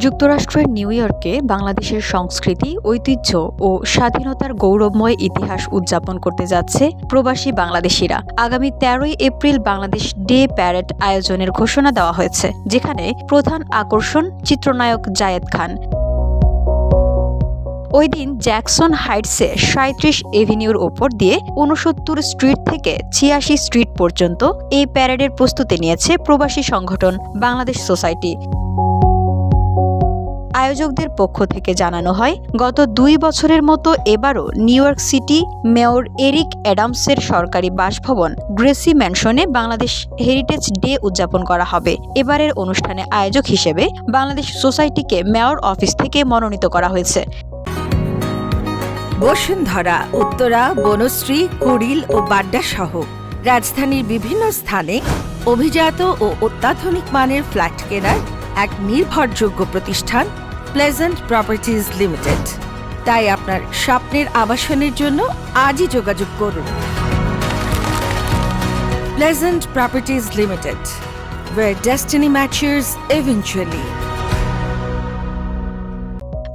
যুক্তরাষ্ট্রের নিউ ইয়র্কে বাংলাদেশের সংস্কৃতি, ঐতিহ্য ও স্বাধীনতার গৌরবময় ইতিহাস উদযাপন করতে যাচ্ছে প্রবাসী বাংলাদেশিরা। আগামী ১৩ই এপ্রিল বাংলাদেশ ডে প্যারেড আয়োজনের ঘোষণা দেওয়া হয়েছে, যেখানে প্রধান আকর্ষণ চিত্রনায়ক জায়েদ খান। ওই দিন জ্যাকসন হাইটসে ৩৭ এভিনিউর ওপর দিয়ে ৬৯ স্ট্রিট থেকে ৮৬ স্ট্রিট পর্যন্ত এই প্যারেডের প্রস্তুতি নিয়েছে প্রবাসী সংগঠন বাংলাদেশ সোসাইটি। আয়োজকদের পক্ষ থেকে জানানো হয়, গত ২ বছরের মতো এবারও New York city mayor Eric অ্যাডামসের সরকারি বাসভবন গ্রেসি ম্যানশনে বাংলাদেশ হেরিটেজ ডে উদযাপন করা হবে। এবারের অনুষ্ঠানে আয়োজক হিসেবে বাংলাদেশ সোসাইটিকে মেয়র অফিস থেকে মনোনীত করা হয়েছে। বসুন্ধরা, উত্তরা, বনশ্রী, কুড়িল ও বাড্ডা সহ রাজধানীর বিভিন্ন স্থানে অভিজাত ও অত্যাধুনিক মানের ফ্ল্যাট কেনার এক নির্ভরযোগ্য প্রতিষ্ঠান প্লেজেন্ট প্রপার্টিজ লিমিটেড। তাই আপনার স্বপ্নের আবাসনের জন্য আজই যোগাযোগ করুন। Pleasant properties limited, where destiny matches eventually।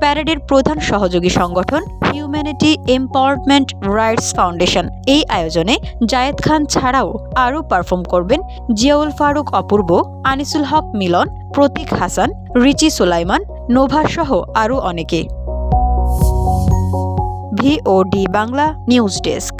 প্যারেডের প্রধান সহযোগী সংগঠন হিউম্যানিটি এম্পাওয়ারমেন্ট রাইটস ফাউন্ডেশন। এই আয়োজনে জায়েদ খান ছাড়াও আরও পারফর্ম করবেন জিয়াউল ফারুক অপূর্ব, আনিসুল হক মিলন, প্রতীক হাসান, রিচি সুলাইমান, নোভা সহ আরও অনেকে। VOD Bangla news desk.